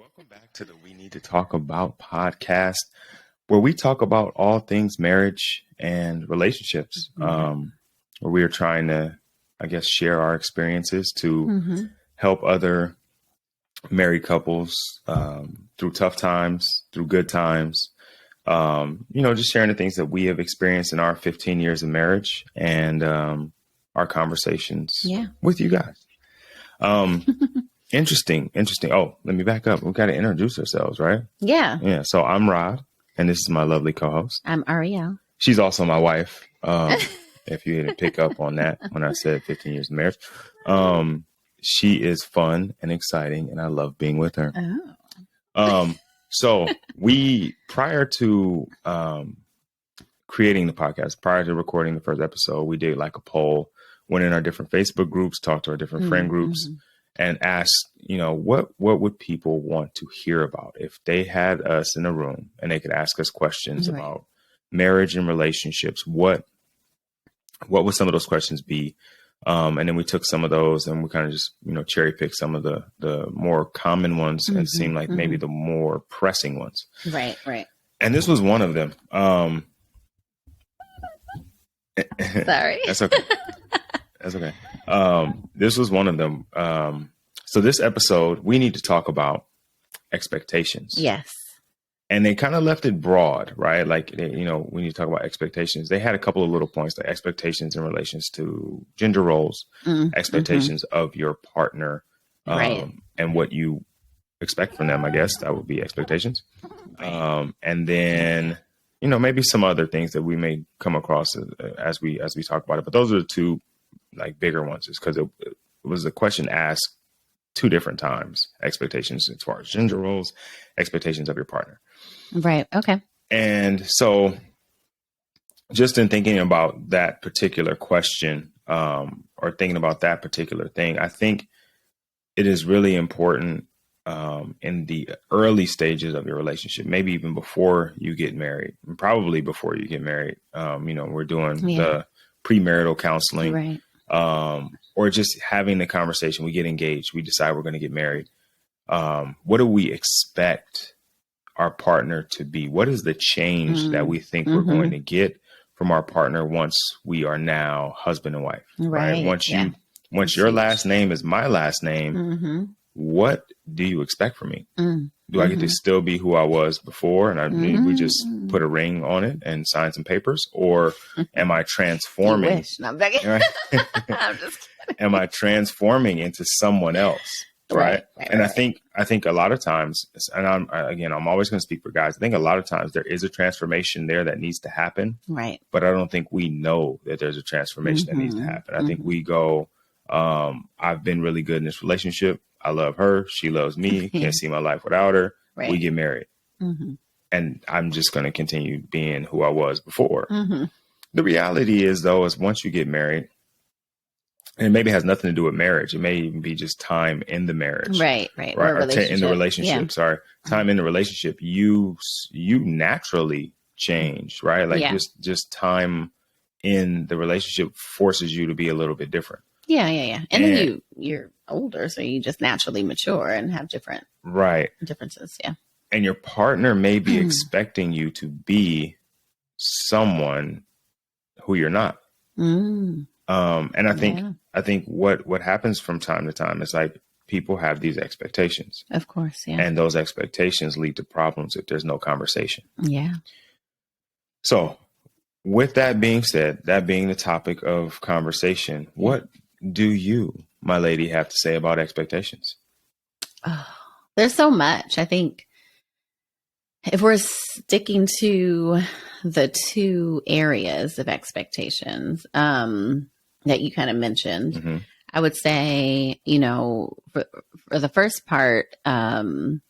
Welcome back to the We Need to Talk About podcast, where we talk about all things marriage and relationships, where we are trying to, share our experiences to help other married couples through tough times, through good times, just sharing the things that we have experienced in our 15 years of marriage and our conversations with you guys. Interesting. Oh, let me back up. We've got to introduce ourselves, right? Yeah. So I'm Rod, and this is my lovely co-host. I'm Ariel. She's also my wife. If you didn't pick up on that when I said 15 years of marriage. She is fun and exciting, and I love being with her. So we, prior to creating the podcast, prior to recording the first episode, we did like a poll, went in our different Facebook groups, talked to our different friend groups, and asked, what would people want to hear about if they had us in a room and they could ask us questions about marriage and relationships? What would some of those questions be? And then we took some of those and we kind of just, cherry picked some of the more common ones and seemed like maybe the more pressing ones. Right. And this was one of them. Sorry. That's okay. That's okay. This was one of them. So this episode, we need to talk about expectations. Yes. And they kind of left it broad, right? Like, when you talk about expectations, they had a couple of little points, like expectations in relations to gender roles, expectations of your partner, and what you expect from them. I guess that would be expectations. And then, maybe some other things that we may come across as we talk about it. But those are the two like bigger ones, is because it was a question asked two different times: expectations as far as gender roles, expectations of your partner. Right. Okay. And so just in thinking about that particular question, or thinking about that particular thing, I think it is really important in the early stages of your relationship, maybe even before you get married, and probably before you get married. We're doing the premarital counseling, right. Or just having the conversation. We get engaged, we decide we're going to get married. What do we expect our partner to be? What is the change that we think we're going to get from our partner once we are now husband and wife? Right. Once your last name is my last name, what do you expect from me? Do I get to still be who I was before? And we just put a ring on it and sign some papers? Or am I transforming? You wish. No, I'm begging. Right? I'm just kidding. Am I transforming into someone else? Right. And I think a lot of times, and I'm always going to speak for guys. I think a lot of times there is a transformation there that needs to happen. Right. But I don't think we know that there's a transformation that needs to happen. I think we go, I've been really good in this relationship. I love her. She loves me. Can't see my life without her. Right. We get married. And I'm just going to continue being who I was before. The reality is, though, is once you get married, and it maybe has nothing to do with marriage. It may even be just time in the marriage. Right. Or in the relationship. Sorry. Time in the relationship. You naturally change, right? Like just time in the relationship forces you to be a little bit different. Yeah. And then you're older, so you just naturally mature and have different differences. Yeah. And your partner may be expecting you to be someone who you're not. And I think what happens from time to time is like people have these expectations. Of course, yeah. And those expectations lead to problems if there's no conversation. Yeah. So with that being said, that being the topic of conversation, what do you, my lady, have to say about expectations? Oh, there's so much. I think if we're sticking to the two areas of expectations that you kind of mentioned, I would say, for the first part, in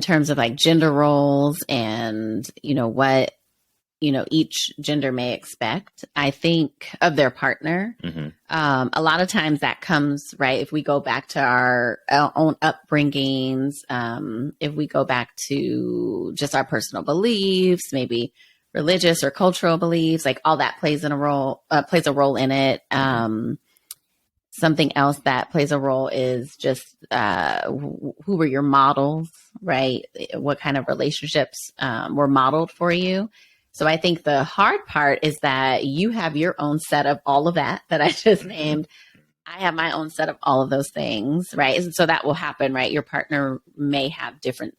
terms of like gender roles and, what, each gender may expect, I think, of their partner. A lot of times that comes, right, if we go back to our own upbringings, if we go back to just our personal beliefs, maybe religious or cultural beliefs, like all that plays a role in it. Something else that plays a role is just who were your models, right? What kind of relationships were modeled for you? So I think the hard part is that you have your own set of all of that I just named. I have my own set of all of those things, right? And so that will happen, right? Your partner may have different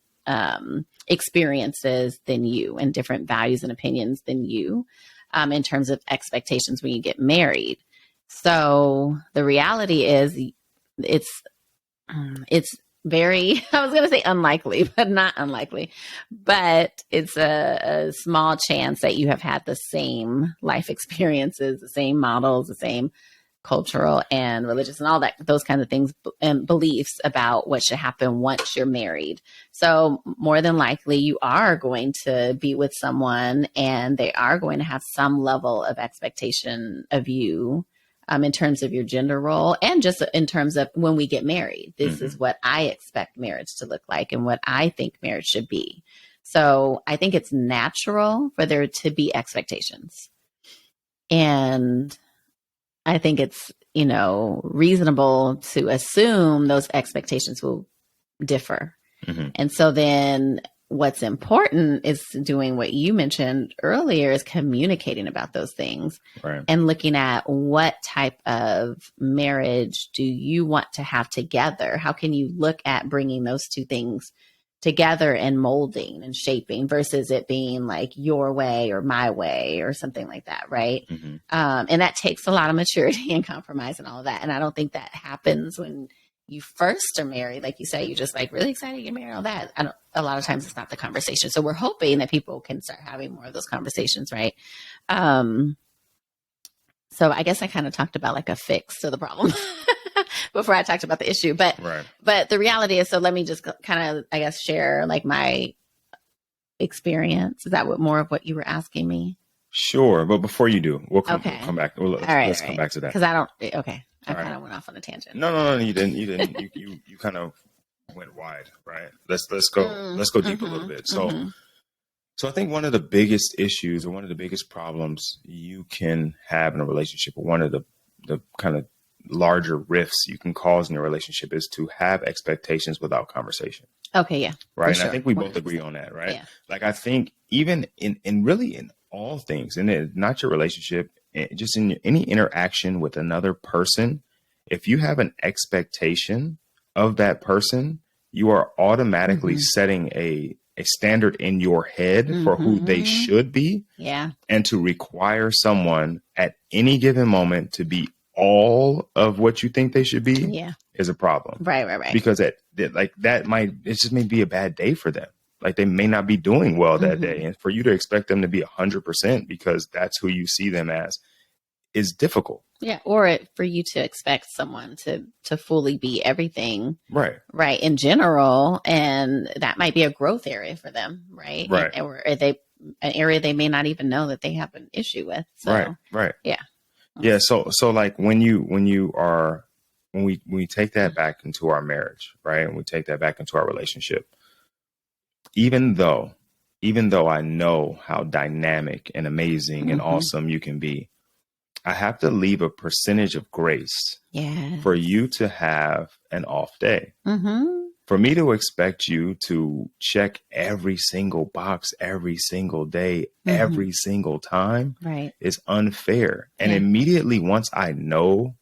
experiences than you and different values and opinions than you in terms of expectations when you get married. So the reality is it's very, I was going to say unlikely, but not unlikely, but it's a small chance that you have had the same life experiences, the same models, the same cultural and religious and all that, those kinds of things and beliefs about what should happen once you're married. So more than likely you are going to be with someone and they are going to have some level of expectation of you in terms of your gender role and just in terms of when we get married. This is what I expect marriage to look like and what I think marriage should be. So I think it's natural for there to be expectations. And I think it's, reasonable to assume those expectations will differ. And so then what's important is doing what you mentioned earlier is communicating about those things and looking at what type of marriage do you want to have together? How can you look at bringing those two things together and molding and shaping versus it being like your way or my way or something like that, right? And that takes a lot of maturity and compromise and all of that. And I don't think that happens when you first are married. Like you say, you're just like really excited to get married, all that. A lot of times it's not the conversation. So we're hoping that people can start having more of those conversations, right? So I guess I kind of talked about like a fix to the problem before I talked about the issue. But the reality is, so let me just kind of, I guess, share like my experience. Is that more of what you were asking me? Sure. But before you do, we'll come back. Let's come back to that. Because I kind of went off on a tangent. No, you didn't. You kind of went wide, right? Let's go deep a little bit. So I think one of the biggest issues or one of the biggest problems you can have in a relationship, or one of the kind of larger rifts you can cause in your relationship, is to have expectations without conversation. Okay, yeah. Right. And sure. I think we both agree on that, right? Yeah. Like I think even in all things, and not your relationship, just in any interaction with another person, if you have an expectation of that person, you are automatically setting a standard in your head for who they should be. Yeah. And to require someone at any given moment to be all of what you think they should be is a problem. Right. Because it just may be a bad day for them. Like they may not be doing well that day. And for you to expect them to be 100% because that's who you see them as is difficult. Yeah. Or for you to expect someone to fully be everything. Right. In general. And that might be a growth area for them. Right. Right. Or an area they may not even know that they have an issue with. So, right. Yeah. Yeah. So like when we take that back into our marriage, right? And we take that back into our relationship, even though I know how dynamic and amazing and awesome you can be, I have to leave a percentage of grace for you to have an off day. For me to expect you to check every single box every single day, every single time is unfair. And immediately once I know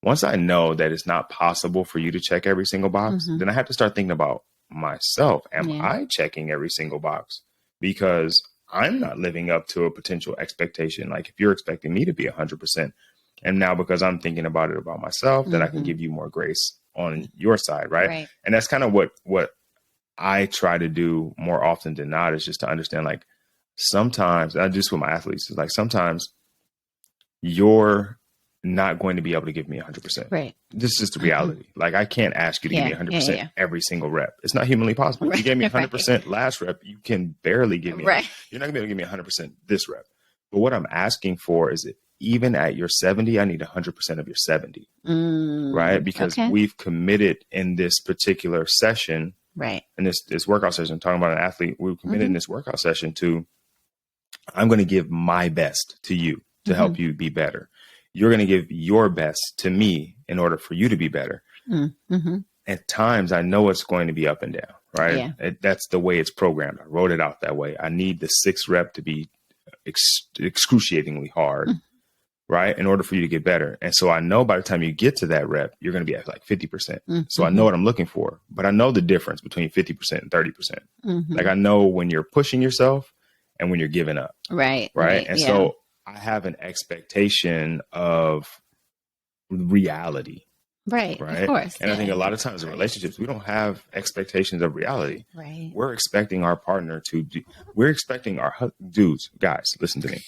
that it's not possible for you to check every single box, then I have to start thinking about myself. Am I checking every single box? Because I'm not living up to a potential expectation. Like if you're expecting me to be 100%, and now because I'm thinking about it about myself, then I can give you more grace on your side. Right. And that's kind of what I try to do more often than not, is just to understand, like, sometimes I just with my athletes is like, sometimes you're not going to be able to give me 100%. Right. This is just the reality. Like I can't ask you to give me 100% every single rep. It's not humanly possible. If you gave me 100% last rep, you can barely give me, you're not gonna be able to give me 100% this rep. But what I'm asking for is that even at your 70, I need 100% of your 70. Right. Because we've committed in this particular session, in this workout session, talking about an athlete, we've committed in this workout session to, I'm going to give my best to you to help you be better. you're going to give your best to me in order for you to be better. Mm-hmm. At times, I know it's going to be up and down, right? Yeah. That's the way it's programmed. I wrote it out that way. I need the 6th rep to be excruciatingly hard, right? In order for you to get better. And so I know by the time you get to that rep, you're going to be at like 50%. So I know what I'm looking for, but I know the difference between 50% and 30%. Like I know when you're pushing yourself and when you're giving up. Right. And so I have an expectation of reality. Right. Of course. And I think a lot of times in relationships, we don't have expectations of reality. Right. We're expecting our partner to do, we're expecting our dudes, guys, listen to me.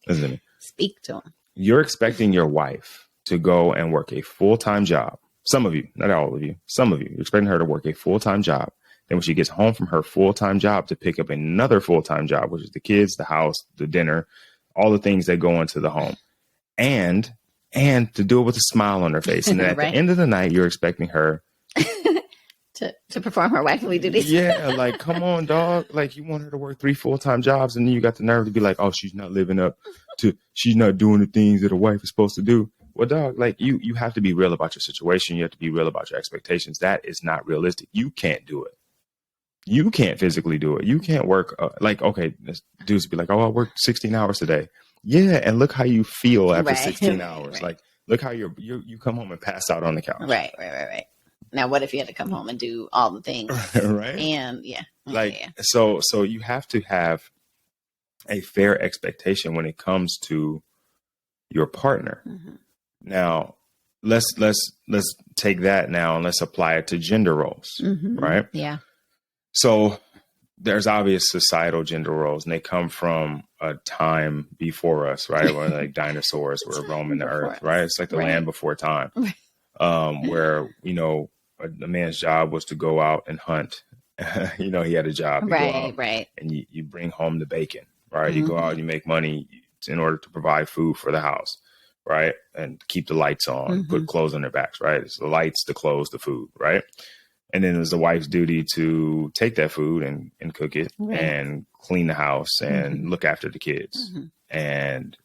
Listen to me. Speak to them. You're expecting your wife to go and work a full-time job. Some of you, not all of you, some of you, you're expecting her to work a full-time job. Then when she gets home from her full-time job to pick up another full-time job, which is the kids, the house, the dinner, all the things that go into the home. And to do it with a smile on her face. And then at the end of the night, you're expecting her to perform her wifely duties. Yeah, like, come on, dog. Like, you want her to work 3 full-time jobs, and then you got the nerve to be like, oh, she's not living up to, she's not doing the things that a wife is supposed to do. Well, dog, like, you have to be real about your situation. You have to be real about your expectations. That is not realistic. You can't do it. You can't physically do it. You can't work, like, okay, dudes be like, oh, I worked 16 hours today. Yeah, and look how you feel after 16 hours. Like, look how you come home and pass out on the couch. Right. Now, what if you had to come home and do all the things? Right. And so you have to have a fair expectation when it comes to your partner. Now, let's take that now and let's apply it to gender roles. Right. Yeah. So there's obvious societal gender roles, and they come from a time before us, right? Where like dinosaurs were roaming the earth, right? It's like the land before time, where, a man's job was to go out and hunt. He had a job. Right. And you bring home the bacon, right? You go out, you make money in order to provide food for the house, right? And keep the lights on, put clothes on their backs, right? It's the lights, the clothes, the food, right? And then it was the wife's duty to take that food and cook it and clean the house and look after the kids. And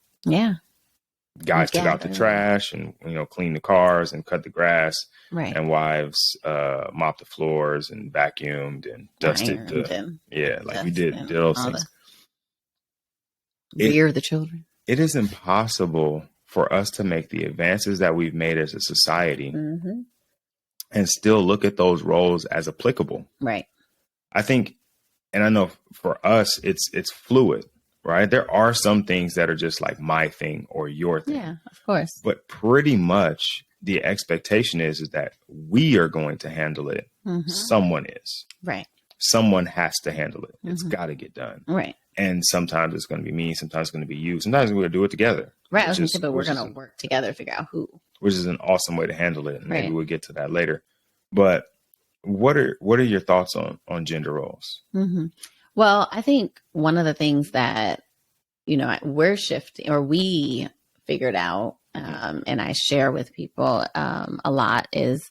guys took out the trash and, clean the cars and cut the grass. Right. And wives mopped the floors and vacuumed and dusted. We did those things. Rear the children. It is impossible for us to make the advances that we've made as a society and still look at those roles as applicable. Right. I think, and I know for us, it's fluid, right? There are some things that are just like my thing or your thing. Yeah, of course. But pretty much the expectation is that we are going to handle it. Someone is. Right. Someone has to handle it. It's got to get done. Right. And sometimes it's going to be me. Sometimes it's going to be you. Sometimes we're going to do it together. Right. But we're going to work together to figure out who. Which is an awesome way to handle it. And maybe we'll get to that later. But what are your thoughts on gender roles? Well, I think one of the things that, we're shifting or we figured out, and I share with people a lot, is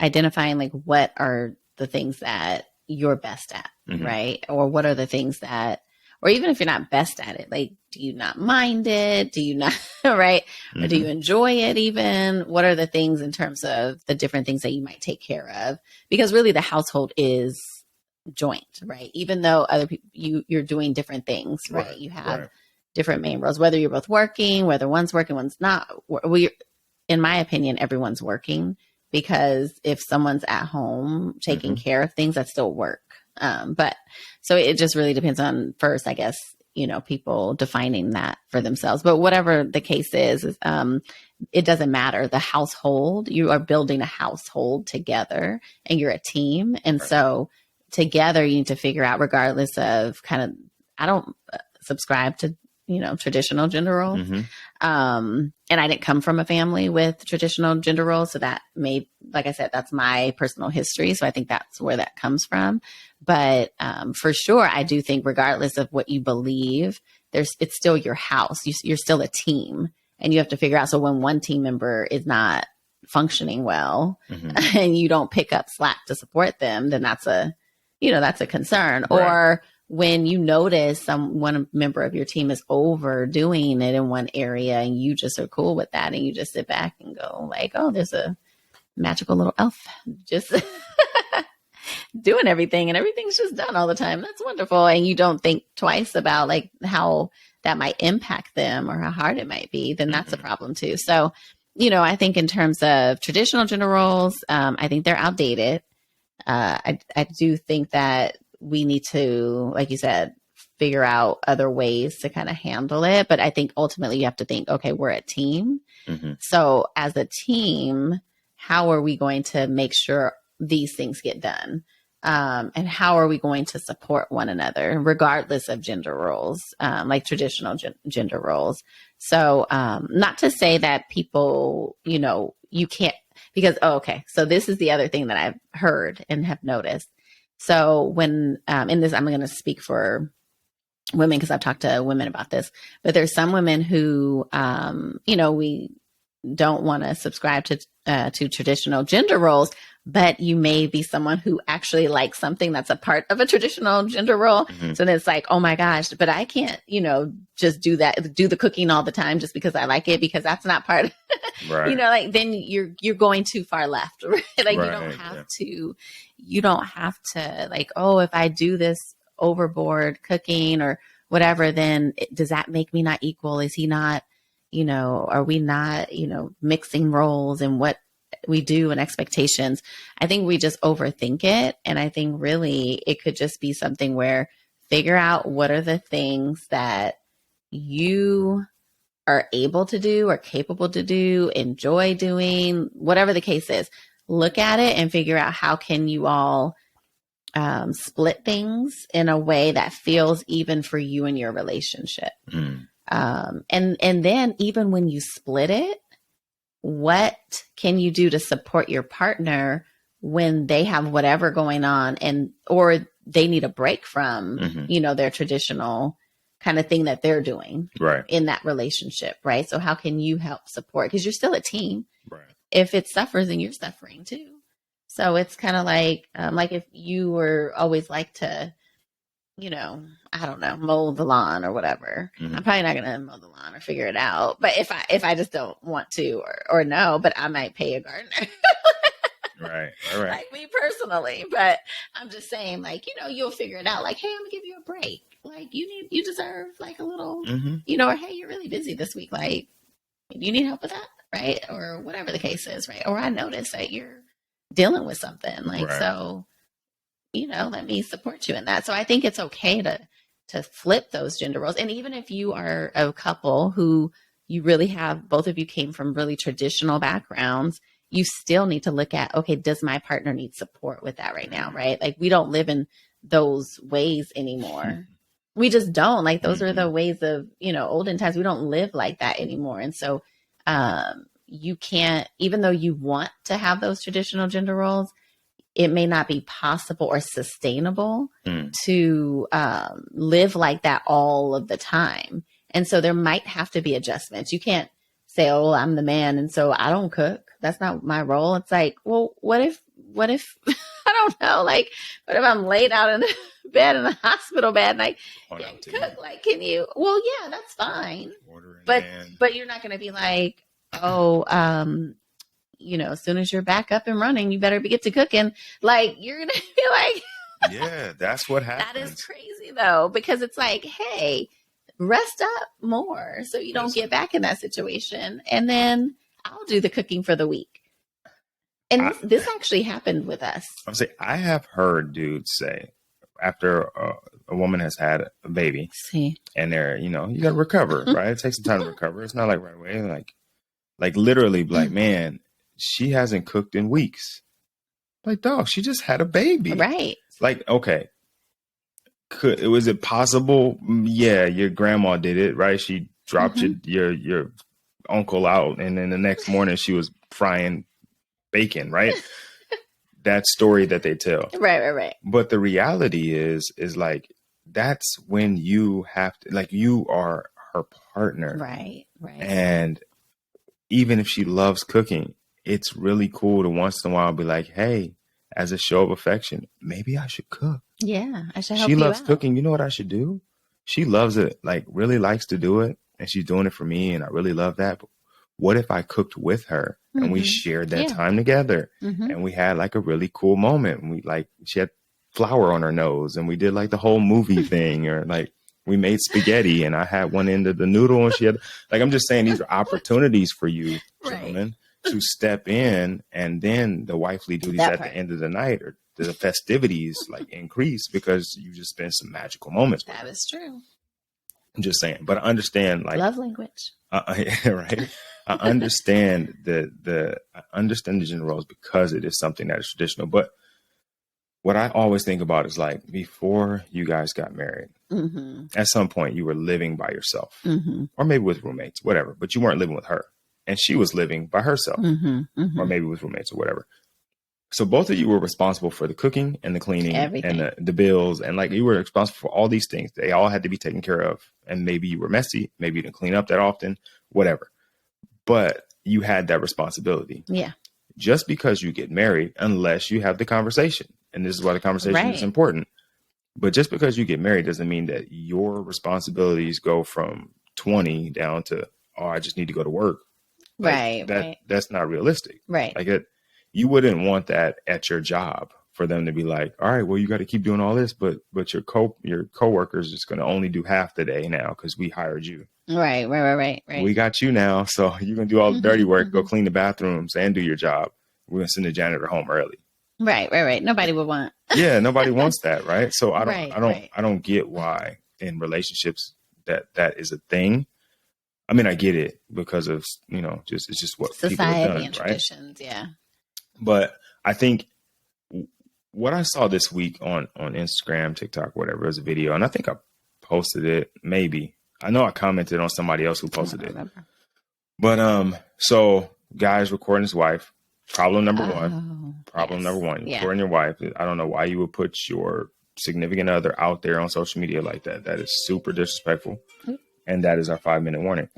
identifying like what are the things that you're best at, right? Or what are the things that, or even if you're not best at it, like, do you not mind it? Do you not, right? Or do you enjoy it even? What are the things in terms of the different things that you might take care of? Because really the household is joint, right? Even though other people, you're doing different things, right? You have different main roles, whether you're both working, whether one's working, one's not. In my opinion, everyone's working, because if someone's at home taking care of things, that's still work. But so it just really depends on, first, I guess, people defining that for themselves. But whatever the case is, it doesn't matter. The household, you are building a household together and you're a team. And so together you need to figure out, regardless of I don't subscribe to, traditional gender roles. And I didn't come from a family with traditional gender roles. So that like I said, that's my personal history. So I think that's where that comes from. But for sure, I do think regardless of what you believe, it's still your house. You're still a team, and you have to figure out. So when one team member is not functioning well and you don't pick up slack to support them, then that's a concern. Right. Or when you notice one member of your team is overdoing it in one area and you just are cool with that and you just sit back and go like, oh, there's a magical little elf just doing everything and everything's just done all the time. That's wonderful. And you don't think twice about like how that might impact them or how hard it might be, then that's a problem too. So, I think in terms of traditional gender roles, I think they're outdated. I do think that we need to, like you said, figure out other ways to kind of handle it. But I think ultimately you have to think, okay, we're a team. Mm-hmm. So as a team, how are we going to make sure these things get done? And how are we going to support one another, regardless of gender roles, like traditional gender roles? So not to say that people, you can't, because, so this is the other thing that I've heard and have noticed. So when, in this, I'm going to speak for women because I've talked to women about this, but there's some women who, we don't want to subscribe to traditional gender roles, but you may be someone who actually likes something that's a part of a traditional gender role. Mm-hmm. So then it's like, oh my gosh, but I can't, just do the cooking all the time just because I like it, because that's not part of, right. Like then you're going too far left, right? Like right. You don't have to like, oh, if I do this overboard cooking or whatever, then does that make me not equal? Is he not, are we not, mixing roles and what we do and expectations? I think we just overthink it. And I think really it could just be something where figure out what are the things that you are able to do or capable to do, enjoy doing, whatever the case is. Look at it and figure out how can you all split things in a way that feels even for you and your relationship. Mm. And then even when you split it, what can you do to support your partner when they have whatever going on or they need a break from, mm-hmm. Their traditional kind of thing that they're doing right. in that relationship, right? So how can you help support? Because you're still a team. Right. If it suffers, then you're suffering too. So it's kind of like if you were always like to, I don't know, mow the lawn or whatever. Mm-hmm. I'm probably not going to mow the lawn or figure it out. But if I just don't want to or no, but I might pay a gardener. Right. All right. Like me personally. But I'm just saying, like, you'll figure it out. Like, hey, I'm going to give you a break. Like, you deserve like a little, mm-hmm. Or hey, you're really busy this week. Like, do you need help with that? Right. Or whatever the case is. Right. Or I noticed that you're dealing with something. Like, right. So, let me support you in that. So I think it's okay to flip those gender roles. And even if you are a couple who you really have, both of you came from really traditional backgrounds, you still need to look at, okay, does my partner need support with that right now? Right. Like we don't live in those ways anymore. We just don't. Like those are the ways of, olden times. We don't live like that anymore. And so you can't, even though you want to have those traditional gender roles, it may not be possible or sustainable to live like that all of the time. And so there might have to be adjustments. You can't say, oh, I'm the man, and so I don't cook. That's not my role. It's like, well, what if, I don't know, like, what if I'm laid out in the bed in the hospital bed and I can't cook? Like, can you, well, yeah, that's fine. But you're not going to be like, oh, as soon as you're back up and running, you better get to cooking. Like, you're going to be like, yeah, that's what happens. That is crazy though, because it's like, hey, rest up more so you don't get back in that situation. And then I'll do the cooking for the week. And this actually happened with us. I have heard dudes say after a woman has had a baby and they're, you got to recover, right? It takes some time to recover. It's not like right away. Like literally like, man, she hasn't cooked in weeks. Like, dog, she just had a baby. Right. Like, okay. Was it possible? Yeah, your grandma did it, right? She dropped your uncle out, and then the next morning she was frying bacon, right? That story that they tell. Right. But the reality is like, that's when you have to, like, you are her partner. Right. And even if she loves cooking, it's really cool to once in a while be like, hey, as a show of affection, maybe I should cook. Yeah, I should help She you loves out. cooking. You know what I should do? She loves it, like really likes to do it. And she's doing it for me. And I really love that. But what if I cooked with her and we shared that time together and we had like a really cool moment? And we like, she had flour on her nose and we did like the whole movie thing, or like we made spaghetti and I had one end of the noodle and she had, like, I'm just saying these are opportunities for you, gentlemen, to step in, and then the wifely duties at the end of the night, or the festivities like increase because you just spent some magical moments. That is true. I'm just saying, but I understand, like, love language. Right. I understand I understand the gender roles because it is something that is traditional. But what I always think about is like, before you guys got married, at some point you were living by yourself, or maybe with roommates, whatever, but you weren't living with her and she was living by herself, or maybe with roommates or whatever. So both of you were responsible for the cooking and the cleaning, everything, and the bills. And like, you were responsible for all these things. They all had to be taken care of. And maybe you were messy. Maybe you didn't clean up that often, whatever. But you had that responsibility. Yeah. Just because you get married, unless you have the conversation. And this is why the conversation is important. But just because you get married doesn't mean that your responsibilities go from 20 down to, oh, I just need to go to work. Like, that's not realistic. Right. Like it. You wouldn't want that at your job, for them to be like, all right, well, you got to keep doing all this, but your coworker is just going to only do half the day now because we hired you. Right. We got you now, so you're going to do all the dirty work, go clean the bathrooms and do your job. We're going to send the janitor home early. Right. Nobody would want. Yeah, nobody wants that, right? So I don't get why in relationships that is a thing. I mean, I get it because of, it's just what society people have done, and traditions, right? Yeah. But I think what I saw this week on Instagram, TikTok, whatever, was a video, and I think I posted it. Maybe I know I commented on somebody else who posted it. But so guys recording his wife. Problem number one. Number one. Yeah. Recording your wife. I don't know why you would put your significant other out there on social media like that. That is super disrespectful. And that is our 5-minute warning.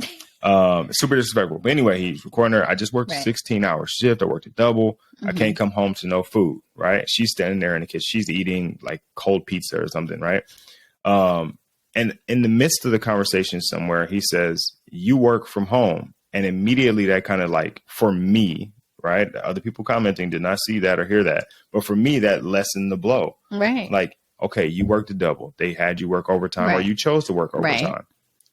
Super disrespectful. But anyway, he's recording her. I just worked a 16-hour shift. I worked a double. I can't come home to no food, right? She's standing there in the kitchen. She's eating like cold pizza or something, right? And in the midst of the conversation somewhere, he says, you work from home. And immediately that kind of like, for me, right? The other people commenting did not see that or hear that. But for me, that lessened the blow. Right. Like, okay, you worked a double. They had you work overtime or you chose to work overtime. Right.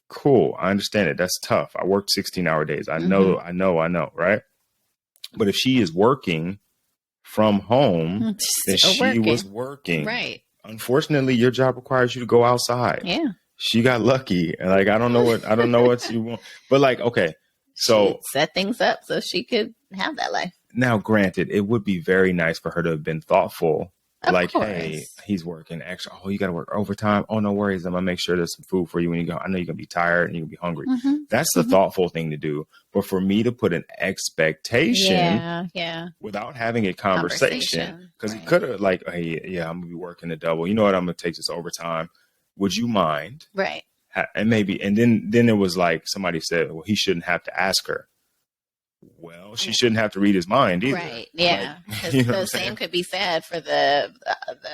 Cool. I understand it. That's tough. I worked 16-hour days. I know. Right. But if she is working from home, then she was working. Right. Unfortunately, your job requires you to go outside. Yeah. She got lucky. And like, I don't know what you want, but like, okay. So she set things up so she could have that life. Now, granted, it would be very nice for her to have been thoughtful. Of like, course. Hey, he's working extra. Oh, you got to work overtime. Oh, no worries. I'm going to make sure there's some food for you when you go. I know you're going to be tired and you're going to be hungry. That's the thoughtful thing to do. But for me to put an expectation without having a conversation, because he could have like, hey, yeah, I'm going to be working a double. You know what? I'm going to take this overtime. Would you mind? Right. And then it was like somebody said, well, he shouldn't have to ask her. Well, she shouldn't have to read his mind either. Right. Yeah. Like, the same could be said for the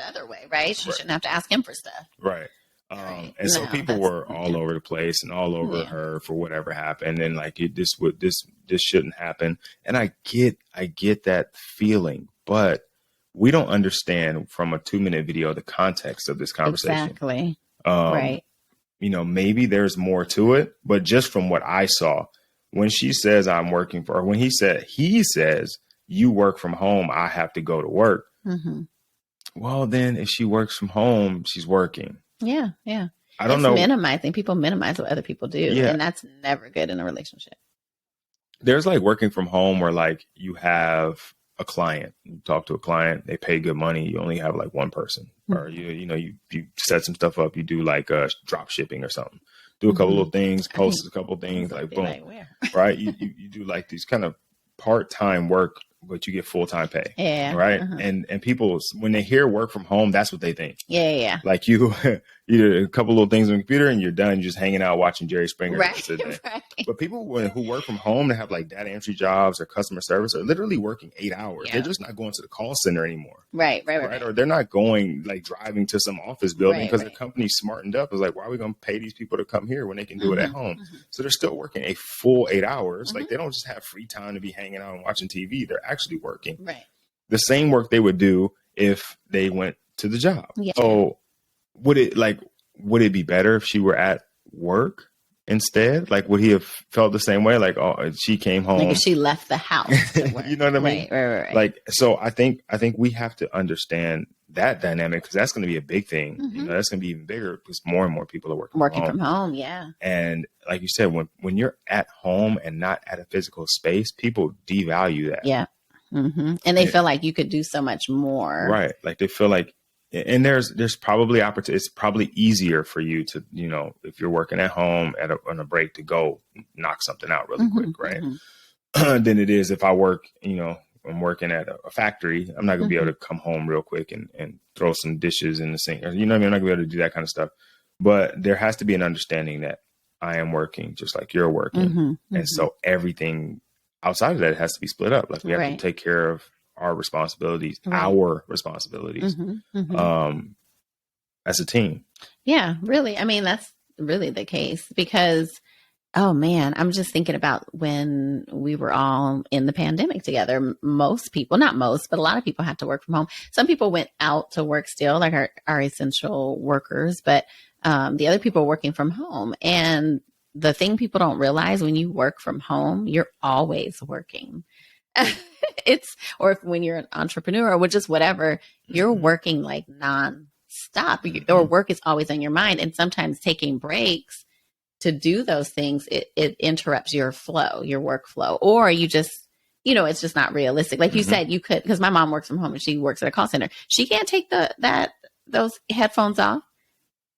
other way, right? She shouldn't have to ask him for stuff. Right. And so people were all over the place and all over her for whatever happened. And like, this shouldn't happen. And I get that feeling, but we don't understand from a 2-minute video the context of this conversation. Exactly. Right. Maybe there's more to it, but just from what I saw, when she says I'm working for her, when he says you work from home, I have to go to work. Well, then if she works from home, she's working. Yeah. I don't know. Minimizing. People minimize what other people do. Yeah. And that's never good in a relationship. There's like working from home where like you have a client, you talk to a client, they pay good money. You only have like one person or you set some stuff up. You do like drop shipping or something. Do a couple of things, post a couple of things, like boom, right? You do like these kind of part-time work but you get full-time pay. Yeah. Right. And people, when they hear work from home, that's what they think. Yeah. Like you do a couple little things on the computer and you're done. You're just hanging out watching Jerry Springer. Right. Right. But people who work from home, that have like data entry jobs or customer service, are literally working 8 hours. Yeah. They're just not going to the call center anymore. Right. Or they're not going, like, driving to some office building because the company smartened up. It's like, why are we going to pay these people to come here when they can do it at home? So they're still working a full 8 hours. Like, they don't just have free time to be hanging out and watching TV. They're actually working the same work they would do if they went to the job. Yeah. So would it be better if she were at work instead? Like, would he have felt the same way? Like, oh, she came home. Like if she left the house. You know what I mean? Right. Like, so I think we have to understand that dynamic, because that's going to be a big thing. You know, that's going to be even bigger because more and more people are working from home. Yeah. And like you said, when you're at home and not at a physical space, people devalue that. Yeah. And they feel like you could do so much more. Right. Like they feel like, and there's probably opportunity. It's probably easier for you to, you know, if you're working at home on a break, to go knock something out really quick, right? Than it is if I work, you know, I'm working at a factory. I'm not gonna be able to come home real quick and throw some dishes in the sink. You know what I mean? I'm not gonna be able to do that kind of stuff. But there has to be an understanding that I am working just like you're working, and so everything outside of that has to be split up. Like we have to take care of our responsibilities, as a team. Yeah, really. I mean, that's really the case, because, oh man, I'm just thinking about when we were all in the pandemic together. Most people, not most, but a lot of people had to work from home. Some people went out to work still, like our essential workers, but the other people were working from home. And the thing people don't realize, when you work from home, you're always working. Or when you're an entrepreneur or just whatever, you're working like nonstop, or work is always on your mind. And sometimes taking breaks to do those things, it interrupts your flow, your workflow, or you just, you know, it's just not realistic. Like you said, you could, because my mom works from home and she works at a call center. She can't take those headphones off.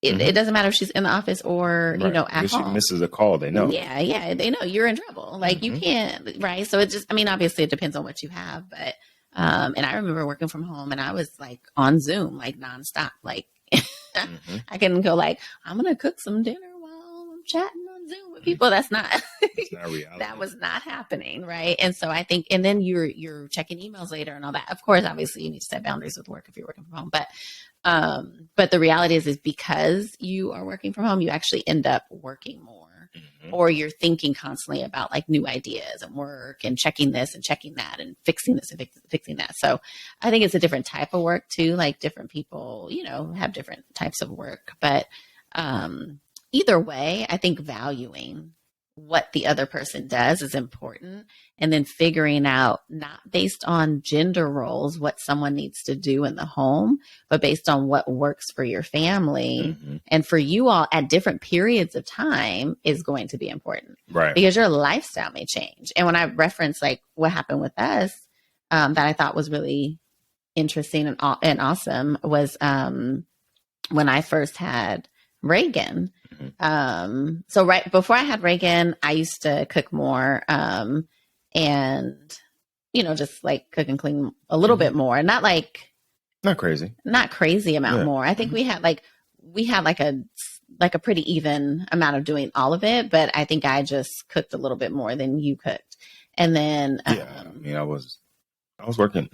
It doesn't matter if she's in the office or, you know, at home. If she misses a call, they know. Yeah. They know you're in trouble. Like you can't, right? So it just, I mean, obviously it depends on what you have, but, and I remember working from home and I was like on Zoom, like nonstop. Like I can go like, I'm going to cook some dinner while I'm chatting on Zoom with people. That's not reality. That was not happening. Right. And so I think, and then you're checking emails later and all that. Of course, obviously you need to set boundaries with work if you're working from home, but the reality is because you are working from home, you actually end up working more, or you're thinking constantly about like new ideas and work and checking this and checking that and fixing this and fixing that. So I think it's a different type of work too. Like different people, you know, have different types of work, but, either way, I think valuing what the other person does is important. And then figuring out, not based on gender roles, what someone needs to do in the home, but based on what works for your family and for you all at different periods of time is going to be important. Right. Because your lifestyle may change. And when I reference like what happened with us, that I thought was really interesting and awesome was when I first had Reagan. So right before I had Reagan, I used to cook more, and, you know, just like cook and clean a little bit more, not crazy amount more. I think we had like a pretty even amount of doing all of it, but I think I just cooked a little bit more than you cooked. And then, I mean, I was working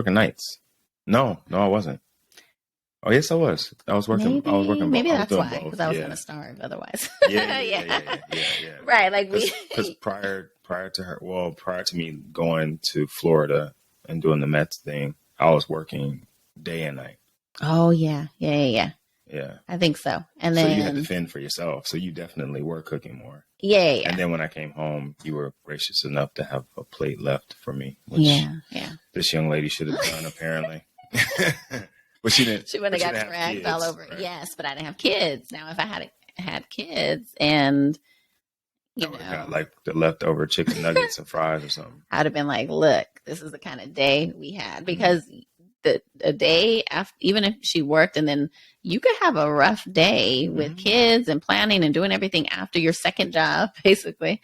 nights. No, I wasn't. Oh, yes, I was. I was working. Maybe that's why, because I was going to starve otherwise. Yeah. Right. Like because prior to me going to Florida and doing the Mets thing, I was working day and night. Oh, yeah. Yeah. I think so. And then, so you had to fend for yourself. So you definitely were cooking more. Yeah. And then when I came home, you were gracious enough to have a plate left for me. Which this young lady should have done, apparently. But she didn't. She wouldn't have got dragged all over. Right? Yes, but I didn't have kids. Now, if I had kids, and you know, got like the leftover chicken nuggets and fries or something, I'd have been like, "Look, this is the kind of day we had." Because the day after, even if she worked, and then you could have a rough day with kids and planning and doing everything after your second job, basically.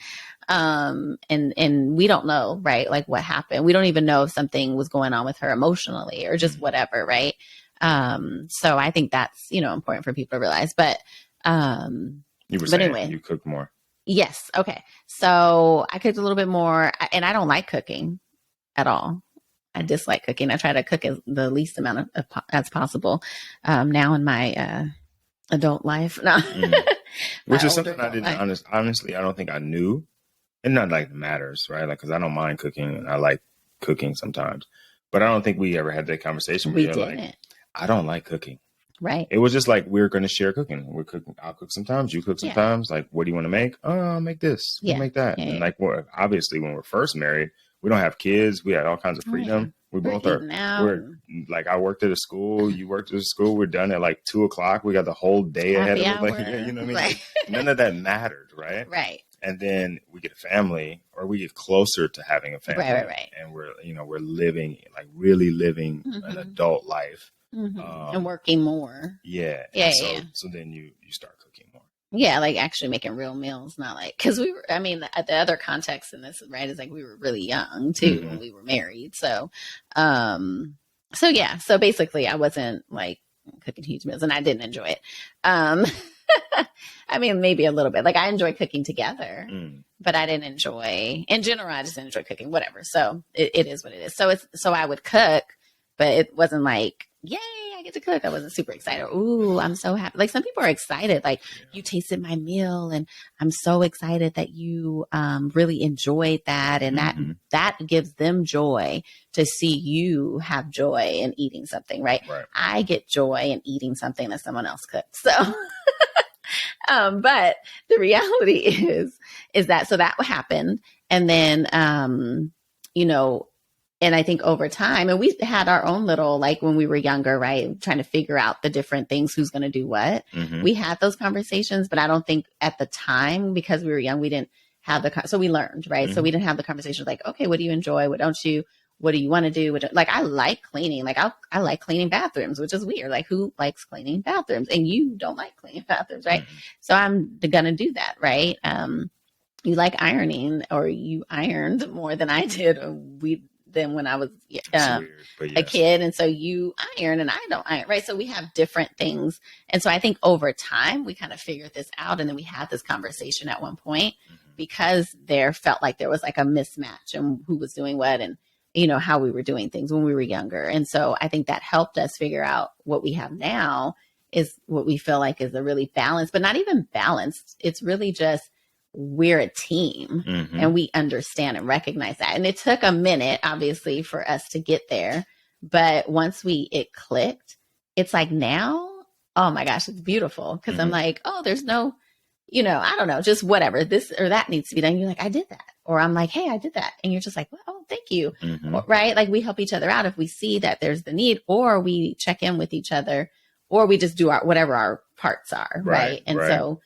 And we don't know, right? Like what happened. We don't even know if something was going on with her emotionally or just whatever. Right. So I think that's, important for people to realize, but You were but saying anyway, you cook more. yes. Okay. So I cooked a little bit more, and I don't like cooking at all. I dislike cooking. I try to cook the least amount as possible now in my adult life. No. Which is something I didn't honestly, I don't think I knew. And not like matters, right? Like, because I don't mind cooking and I like cooking sometimes. But I don't think we ever had that conversation where We you're didn't. like, I don't like cooking. Right. It was just like, we're going to share cooking. We're cooking. I'll cook sometimes. You cook sometimes. Like, what do you want to make? Oh, I'll make this. We'll make that. And like, obviously, when we're first married, we don't have kids. We had all kinds of freedom. We both are. We're like, I worked at a school. You worked at a school. We're done at like 2:00. We got the whole day ahead of us. Like, you know what I mean? Right. None of that mattered, right? Right. And then we get a family, or we get closer to having a family. Right. And we're living, like really living an adult life. And working more. Yeah. So then you start cooking more. Yeah, like actually making real meals, not like, because we were, I mean, the other context in this, right, is like we were really young too when we were married. So, so basically I wasn't like cooking huge meals, and I didn't enjoy it. I mean, maybe a little bit. Like I enjoy cooking together, but I didn't enjoy, in general, I just didn't enjoy cooking, whatever. So it is what it is. So I would cook, but it wasn't like, yay, I get to cook. I wasn't super excited. Ooh, I'm so happy. Like some people are excited. Like you tasted my meal and I'm so excited that you really enjoyed that. And that gives them joy to see you have joy in eating something, right? I get joy in eating something that someone else cooked. So, but the reality is that, so that happened. And then, and I think over time, and we had our own little, like when we were younger, right, trying to figure out the different things, who's going to do what. We had those conversations, but I don't think at the time, because we were young, we didn't have so we learned, right? So we didn't have the conversation like, okay, what do you enjoy? What don't you? What do you want to do? Like, I like cleaning. Like, I like cleaning bathrooms, which is weird. Like, who likes cleaning bathrooms? And you don't like cleaning bathrooms, right? So I'm going to do that, right? You like ironing, or you ironed more than I did. Than when I was a kid. And so you iron and I don't iron, right? So we have different things. And so I think over time, we kind of figured this out. And then we had this conversation at one point because there felt like there was like a mismatch in who was doing what and, how we were doing things when we were younger. And so I think that helped us figure out what we have now is what we feel like is a really balanced, but not even balanced. It's really just, we're a team and we understand and recognize that. And it took a minute, obviously, for us to get there. But once it clicked, it's like now, oh my gosh, it's beautiful. Cause I'm like, oh, there's no, I don't know, just whatever, this or that needs to be done. You're like, I did that. Or I'm like, hey, I did that. And you're just like, well, oh, thank you. Right. Like we help each other out if we see that there's the need, or we check in with each other, or we just do whatever our parts are. Right. And so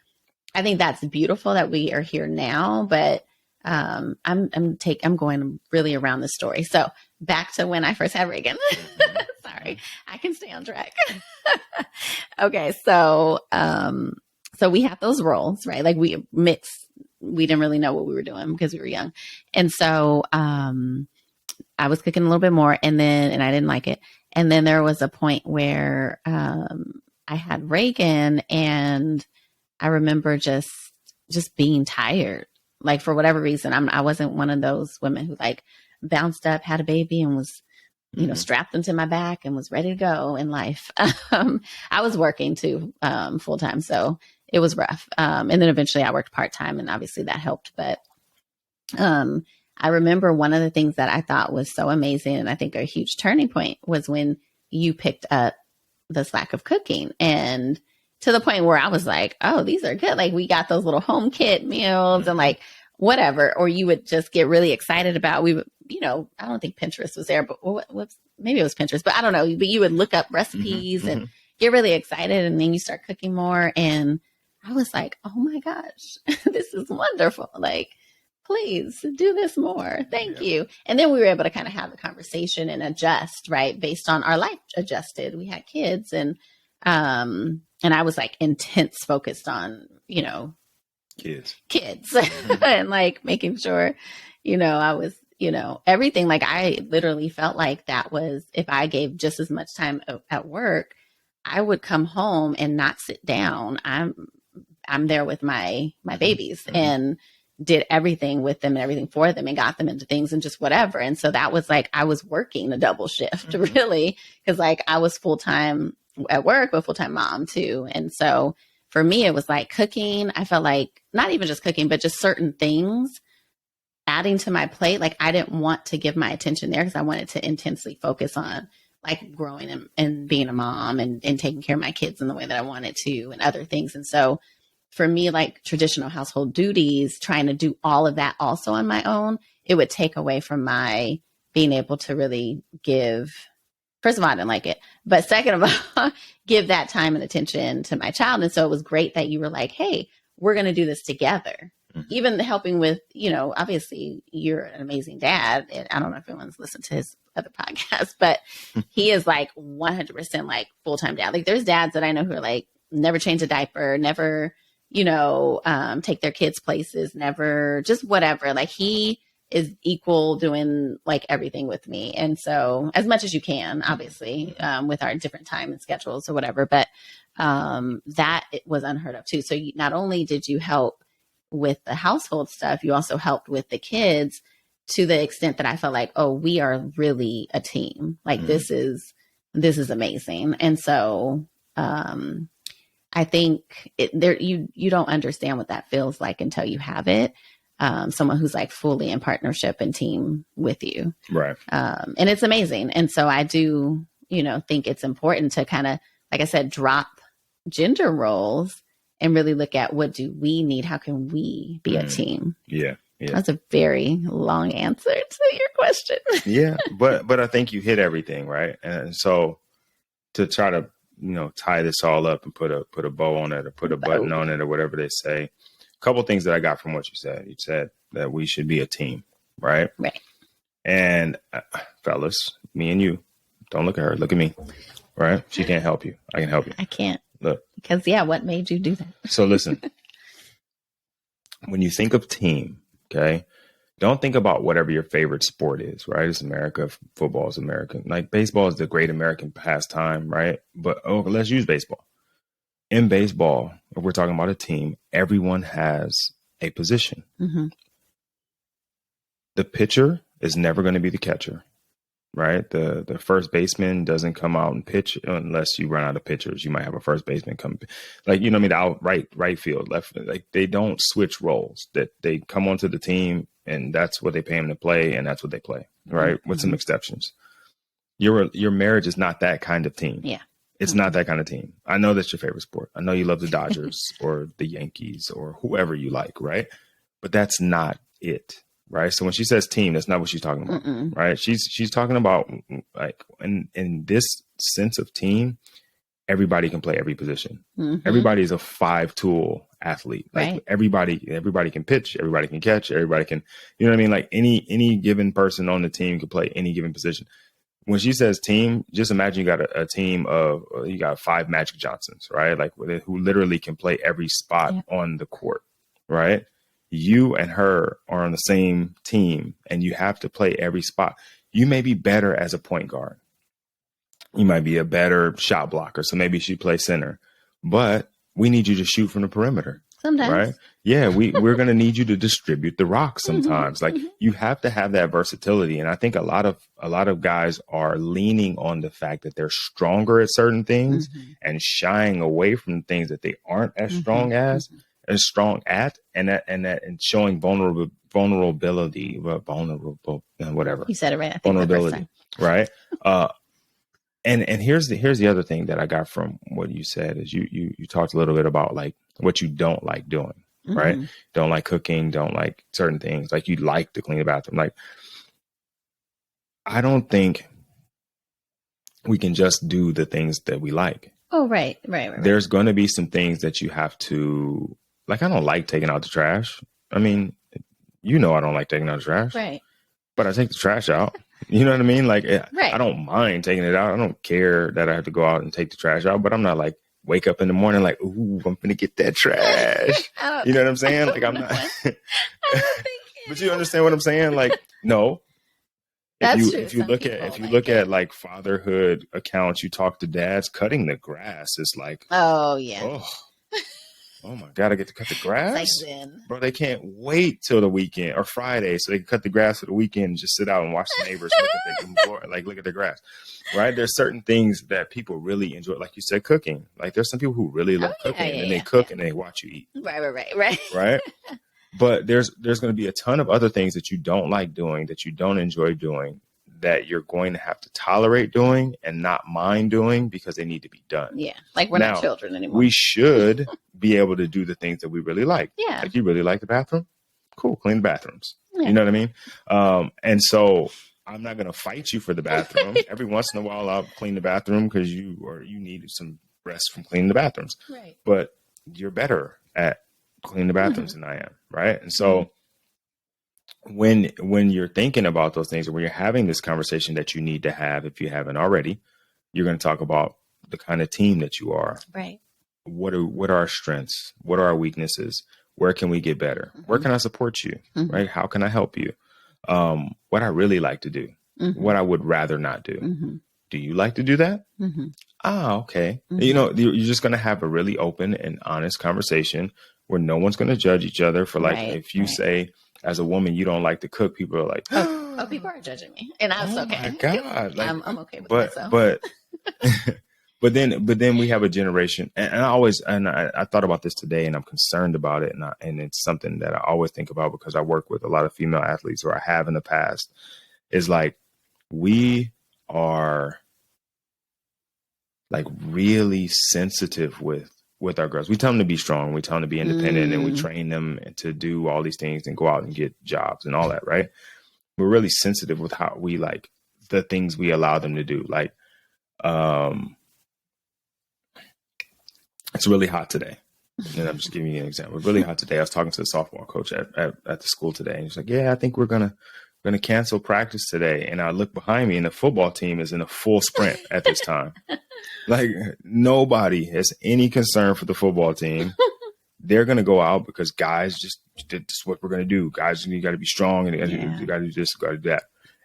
I think that's beautiful that we are here now, but I'm going really around the story. So back to when I first had Reagan. Sorry, I can stay on track. Okay, so we have those roles, right? Like we mixed. We didn't really know what we were doing because we were young, and so I was cooking a little bit more, and I didn't like it. And then there was a point where I had Reagan, and I remember just being tired, like for whatever reason. I wasn't one of those women who like bounced up, had a baby, and was, strapped into my back and was ready to go in life. I was working too, full time, so it was rough. And then eventually I worked part time, and obviously that helped. But I remember one of the things that I thought was so amazing, and I think a huge turning point, was when you picked up the slack of cooking, and to the point where I was like, oh, these are good. Like we got those little home kit meals and like whatever, or you would just get really excited about, I don't think Pinterest was there, but maybe it was Pinterest, but I don't know. But you would look up recipes and get really excited, and then you start cooking more. And I was like, oh my gosh, this is wonderful. Like, please do this more. Thank you. And then we were able to kind of have the conversation and adjust, right? Based on our life adjusted. We had kids, and I was like intense focused on, kids and like making sure, I was, everything. Like I literally felt like that was, if I gave just as much time at work, I would come home and not sit down. I'm there with my babies and did everything with them and everything for them and got them into things and just whatever. And so that was like, I was working a double shift really, because like I was full-time at work, but full-time mom too. And so for me, it was like cooking. I felt like not even just cooking, but just certain things adding to my plate. Like I didn't want to give my attention there because I wanted to intensely focus on like growing and being a mom and taking care of my kids in the way that I wanted to and other things. And so for me, like traditional household duties, trying to do all of that also on my own, it would take away from my being able to really give. First of all, I didn't like it. But second of all, give that time and attention to my child. And so it was great that you were like, hey, we're going to do this together. Even helping with, obviously you're an amazing dad. And I don't know if anyone's listened to his other podcast, but he is like 100% like full-time dad. Like there's dads that I know who are like, never change a diaper, never, take their kids places, never just whatever. Like he is equal doing like everything with me. And so as much as you can, obviously, with our different time and schedules or whatever, but that it was unheard of too. So not only did you help with the household stuff, you also helped with the kids to the extent that I felt like, oh, we are really a team. Like this is amazing. And so I think you don't understand what that feels like until you have it. Someone who's like fully in partnership and team with you. Right. And it's amazing. And so I do, think it's important to kind of, like I said, drop gender roles and really look at what do we need? How can we be a team? Yeah. Yeah. That's a very long answer to your question. Yeah. But I think you hit everything, right? And so to try to, tie this all up and put a bow on it or put a button on it or whatever they say. A couple of things that I got from what you said. You said that we should be a team, right? Right. And fellas, me and you, don't look at her, look at me, right? She can't help you. I can help you. I can't. Look. Because, what made you do that? So listen, when you think of team, okay, don't think about whatever your favorite sport is, right? It's America. Football is American. Like baseball is the great American pastime, right? But let's use baseball. In baseball, if we're talking about a team, everyone has a position. Mm-hmm. The pitcher is never going to be the catcher, right? The first baseman doesn't come out and pitch unless you run out of pitchers. You might have a first baseman come, like, the out right field, left. Like they don't switch roles. That they come onto the team and that's what they pay them to play, and that's what they play, right? Mm-hmm. With some exceptions. Your marriage is not that kind of team. Yeah. It's not that kind of team. I know that's your favorite sport. I know you love the Dodgers or the Yankees or whoever you like, right? But that's not it, right? So when she says team, that's not what she's talking about, right? She's talking about like in this sense of team, everybody can play every position. Mm-hmm. Everybody is a 5-tool athlete. Like right. Everybody can pitch, everybody can catch, everybody can, you know what I mean? Like any given person on the team can play any given position. When she says team, just imagine you got a team of, you got 5 Magic Johnsons, right? Like who literally can play every spot on the court, right? You and her are on the same team and you have to play every spot. You may be better as a point guard. You might be a better shot blocker. So maybe she plays center, but we need you to shoot from the perimeter. Sometimes. Right. Yeah. We're going to need you to distribute the rock sometimes. Like you have to have that versatility. And I think a lot of guys are leaning on the fact that they're stronger at certain things and shying away from things that they aren't as strong at, and showing vulnerability, whatever. You said it right. I think vulnerability. Right. And here's the other thing that I got from what you said is you talked a little bit about like what you don't like doing, right? Don't like cooking, don't like certain things. Like you like to clean the bathroom. Like I don't think we can just do the things that we like. Oh, right. There's going to be some things that you have to, like, I don't like taking out the trash. I mean, I don't like taking out the trash. Right. But I take the trash out. You know what I mean? Like, right. I don't mind taking it out. I don't care that I have to go out and take the trash out, but I'm not like, wake up in the morning like, ooh, I'm gonna get that trash. You know what I'm saying? Like I'm not. But you understand what I'm saying? Like, no. If you look at like fatherhood accounts, you talk to dads, cutting the grass is like, oh yeah. Oh my God, I get to cut the grass? Bro, they can't wait till the weekend or Friday so they can cut the grass for the weekend and just sit out and watch the neighbors look at the grass. Right? There's certain things that people really enjoy. Like you said, cooking. Like there's some people who really love cooking and they cook and they watch you eat. Right? But there's going to be a ton of other things that you don't like doing, that you don't enjoy doing, that you're going to have to tolerate doing and not mind doing because they need to be done. Yeah. Like we're not children anymore. We should be able to do the things that we really like. Yeah. Like you really like the bathroom? Cool. Clean the bathrooms. Yeah. You know what I mean? And so I'm not going to fight you for the bathroom. Every once in a while I'll clean the bathroom because you needed some rest from cleaning the bathrooms. Right. But you're better at cleaning the bathrooms than I am. Right. And so when you're thinking about those things, or when you're having this conversation that you need to have, if you haven't already, you're going to talk about the kind of team that you are. Right. What are our strengths? What are our weaknesses? Where can we get better? Where can I support you? Right? How can I help you? What I really like to do, what I would rather not do. Do you like to do that? Okay. You know, you're just going to have a really open and honest conversation where no one's going to judge each other for like, if you say, as a woman, you don't like to cook, people are like, oh, people are judging me, and that's okay. Oh my God, like, I'm okay with myself. But then we have a generation, and I thought about this today, and I'm concerned about it, and it's something that I always think about because I work with a lot of female athletes, or I have in the past. Is like we are like really sensitive with our girls. We tell them to be strong. We tell them to be independent and we train them to do all these things and go out and get jobs and all that. Right. We're really sensitive with how we like the things we allow them to do. Like, it's really hot today. And I'm just giving you an example. It's really hot today. I was talking to the softball coach at the school today. And he's like, yeah, I think we're going to cancel practice today. And I look behind me and the football team is in a full sprint at this time. Like nobody has any concern for the football team. They're going to go out because guys just what we're going to do. Guys, you got to be strong and you got to do this, got to do that.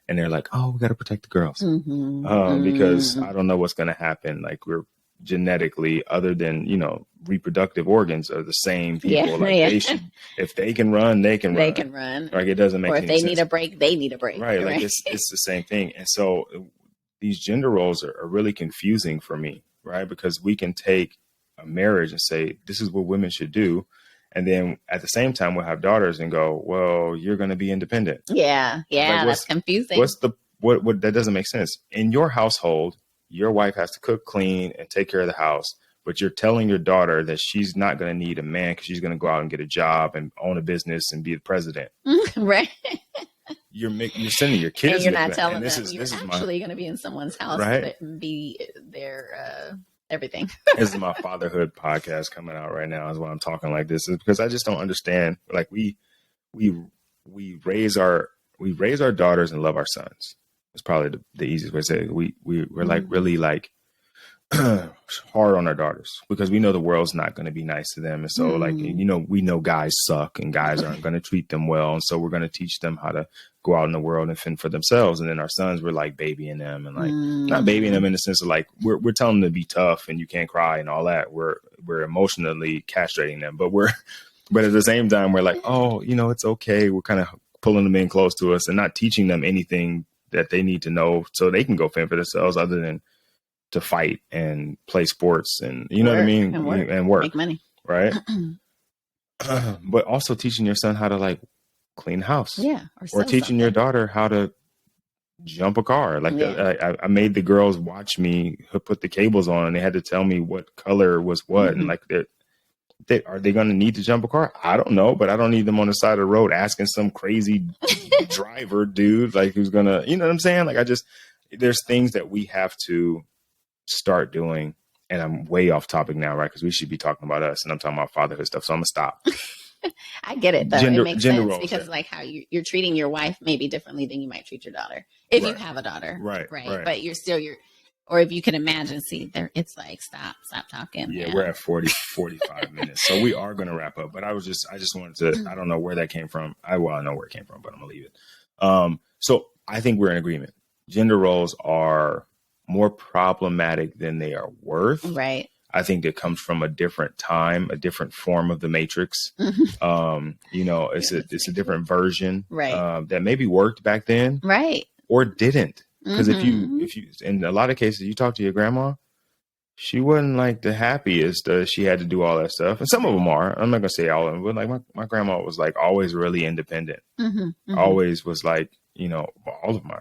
And they're like, oh, we got to protect the girls because I don't know what's going to happen. Like we're genetically, other than, you know, reproductive organs are the same people. They should, if they can run, they can run. Like it doesn't make any sense. Or if they need a break, they need a break. Right. Like it's the same thing. And so these gender roles are really confusing for me, right? Because we can take a marriage and say, this is what women should do. And then at the same time, we'll have daughters and go, well, you're going to be independent. Yeah. Yeah. Like that's confusing. What that doesn't make sense. In your household, your wife has to cook, clean, and take care of the house. But you're telling your daughter that she's not going to need a man because she's going to go out and get a job and own a business and be the president. Right. You're sending your kids. And you're not telling them you're actually going to be in someone's house, right? And be their everything. This is my fatherhood podcast coming out right now. Is why I'm talking like this, is because I just don't understand. Like we raise our daughters and love our sons. It's probably the easiest way to say it. We're like really like hard on our daughters because we know the world's not going to be nice to them. And so like, you know, we know guys suck and guys aren't going to treat them well. And so we're going to teach them how to go out in the world and fend for themselves. And then our sons, we're like babying them and like not babying them in the sense of like, we're telling them to be tough and you can't cry and all that. We're emotionally castrating them, but at the same time, we're like, oh, you know, it's okay. We're kind of pulling them in close to us and not teaching them anything that they need to know so they can go fend for themselves other than to fight and play sports and you know what I mean? And work. Make money. Right. But also teaching your son how to like clean house. Yeah. Or teaching your daughter how to jump a car. Like I made the girls watch me put the cables on and they had to tell me what color was what. And like, are they going to need to jump a car? I don't know, but I don't need them on the side of the road asking some crazy driver dude, like who's going to, you know what I'm saying? Like there's things that we have to start doing. And I'm way off topic now, right? Because we should be talking about us and I'm talking about fatherhood stuff. So I'm going to stop. I get it though. It makes sense roles, because like how you're treating your wife maybe differently than you might treat your daughter if you have a daughter. Right. But you're Or if you can imagine, see there, it's like, stop talking. Yeah, we're at 45 minutes. So we are going to wrap up, but I just wanted to, I don't know where that came from. I know where it came from, but I'm gonna leave it. So I think we're in agreement. Gender roles are more problematic than they are worth. Right. I think it comes from a different time, a different form of the Matrix. It's a different version, right, that maybe worked back then, right, or didn't. Because if you, in a lot of cases, you talk to your grandma, she wasn't like the happiest. She had to do all that stuff, and some of them are. I'm not gonna say all of them, but like my grandma was like always really independent. Always was like, all of my,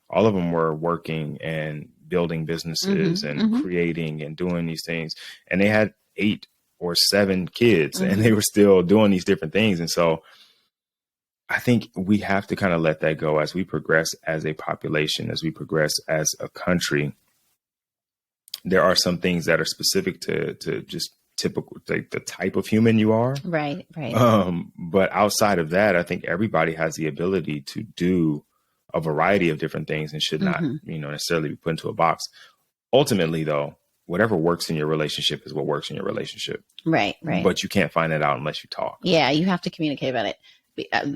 all of them were working and building businesses and creating and doing these things, and they had 8 or 7 kids, and they were still doing these different things, and so. I think we have to kind of let that go as we progress as a population, as we progress as a country. There are some things that are specific to just typical, like the type of human you are. Right. But outside of that, I think everybody has the ability to do a variety of different things and should not, necessarily be put into a box. Ultimately, though, whatever works in your relationship is what works in your relationship. Right. But you can't find that out unless you talk. Yeah, you have to communicate about it.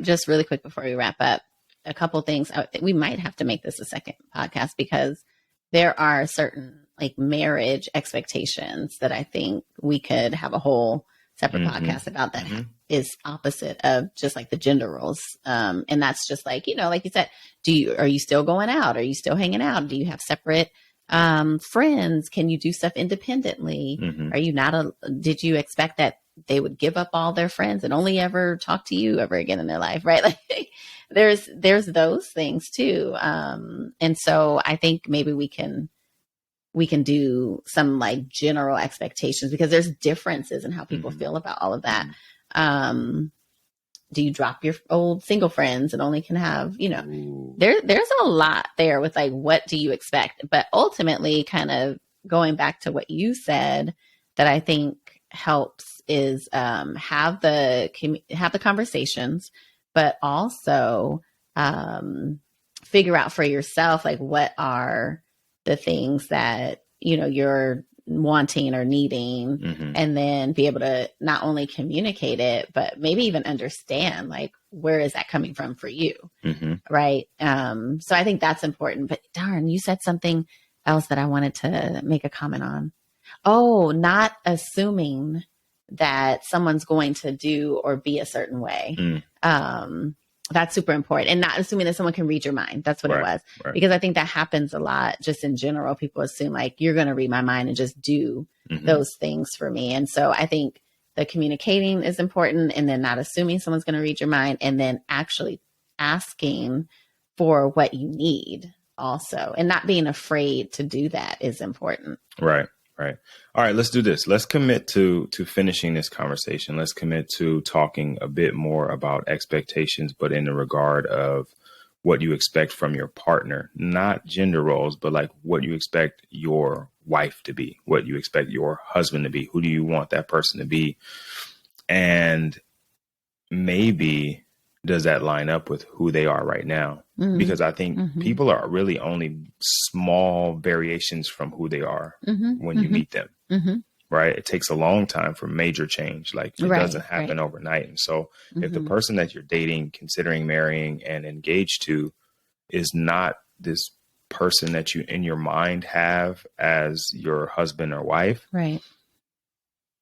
Just really quick before we wrap up, a couple things. We might have to make this a second podcast because there are certain like marriage expectations that I think we could have a whole separate podcast about that is opposite of just like the gender roles. And that's just like, like you said, are you still going out? Are you still hanging out? Do you have separate friends? Can you do stuff independently? Are you did you expect that they would give up all their friends and only ever talk to you ever again in their life, right? Like there's those things too. And so I think maybe we can do some like general expectations because there's differences in how people feel about all of that. Do you drop your old single friends and only can have, there's a lot there with like, what do you expect? But ultimately kind of going back to what you said that I think helps is have the conversations, but also figure out for yourself like what are the things that you're wanting or needing, and then be able to not only communicate it but maybe even understand like where is that coming from for you, right? So I think that's important. But darn, you said something else that I wanted to make a comment on. Oh, not assuming that someone's going to do or be a certain way. That's super important. And not assuming that someone can read your mind. That's what it was. Right. Because I think that happens a lot just in general. People assume like you're going to read my mind and just do those things for me. And so I think the communicating is important, and then not assuming someone's going to read your mind, and then actually asking for what you need also, and not being afraid to do that is important. Right. All right, let's do this. Let's commit to finishing this conversation. Let's commit to talking a bit more about expectations, but in the regard of what you expect from your partner, not gender roles, but like what you expect your wife to be, what you expect your husband to be. Who do you want that person to be? And maybe does that line up with who they are right now? Because I think people are really only small variations from who they are when you meet them, right? It takes a long time for major change. Like it doesn't happen overnight. And so if the person that you're dating, considering marrying and engaged to is not this person that you in your mind have as your husband or wife, right?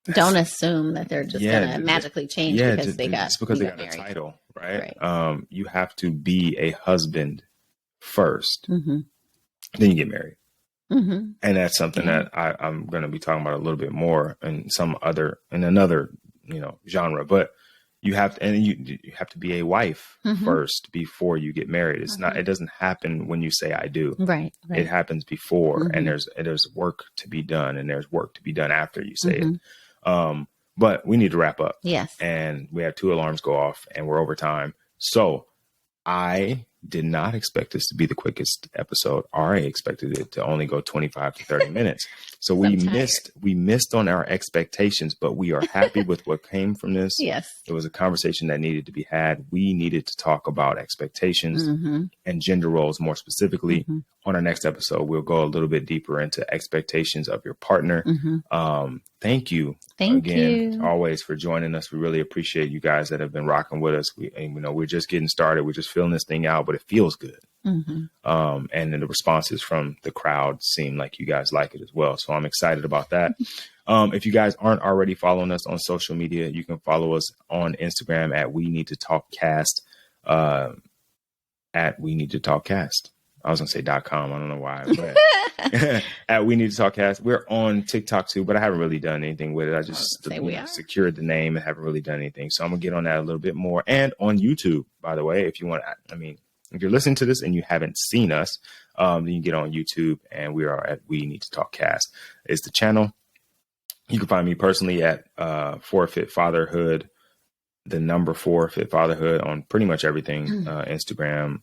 Don't assume that they're just going to magically change because they got a title, right? You have to be a husband first, then you get married. And that's something that I'm going to be talking about a little bit more in another, genre. But you have to, and you have to be a wife first before you get married. It's not. It doesn't happen when you say I do. Right. It happens before, and there's work to be done, and there's work to be done after you say it. But we need to wrap up. Yes. And we have 2 alarms go off and we're over time. So I did not expect this to be the quickest episode. Ari expected it to only go 25 to 30 minutes. So we missed on our expectations, but we are happy with what came from this. Yes. It was a conversation that needed to be had. We needed to talk about expectations and gender roles more specifically. On our next episode, we'll go a little bit deeper into expectations of your partner. Thank you again, always, for joining us. We really appreciate you guys that have been rocking with us. We're just getting started. We're just filling this thing out, but it feels good. And then the responses from the crowd seem like you guys like it as well. So I'm excited about that. If you guys aren't already following us on social media, you can follow us on Instagram at We Need to Talk Cast, at We Need to Talk Cast. I was going to say .com. I don't know why. But at We Need to Talk Cast. We're on TikTok too, but I haven't really done anything with it. I just secured the name and haven't really done anything. So I'm going to get on that a little bit more. And on YouTube, by the way, if you want, if you're listening to this and you haven't seen us, then you can get on YouTube, and we are at We Need to Talk Cast is the channel. You can find me personally at 4Fit Fatherhood, the number 4Fit Fatherhood on pretty much everything, Instagram,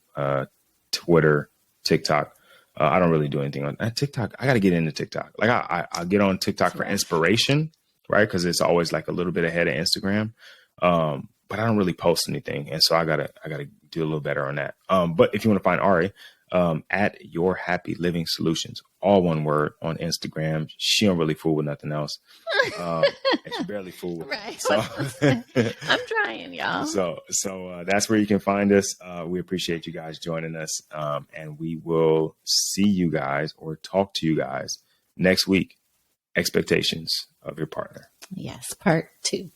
Twitter, TikTok. I don't really do anything on TikTok. I got to get into TikTok. Like I'll get on TikTok for inspiration, right? Because it's always like a little bit ahead of Instagram. But I don't really post anything. And so I gotta do a little better on that. But if you want to find Ari, at Your Happy Living Solutions, all one word, on Instagram. She don't really fool with nothing else. And she barely fool with right. So I'm trying, y'all. So that's where you can find us. We appreciate you guys joining us. And we will see you guys or talk to you guys next week. Expectations of your partner. Yes, part 2.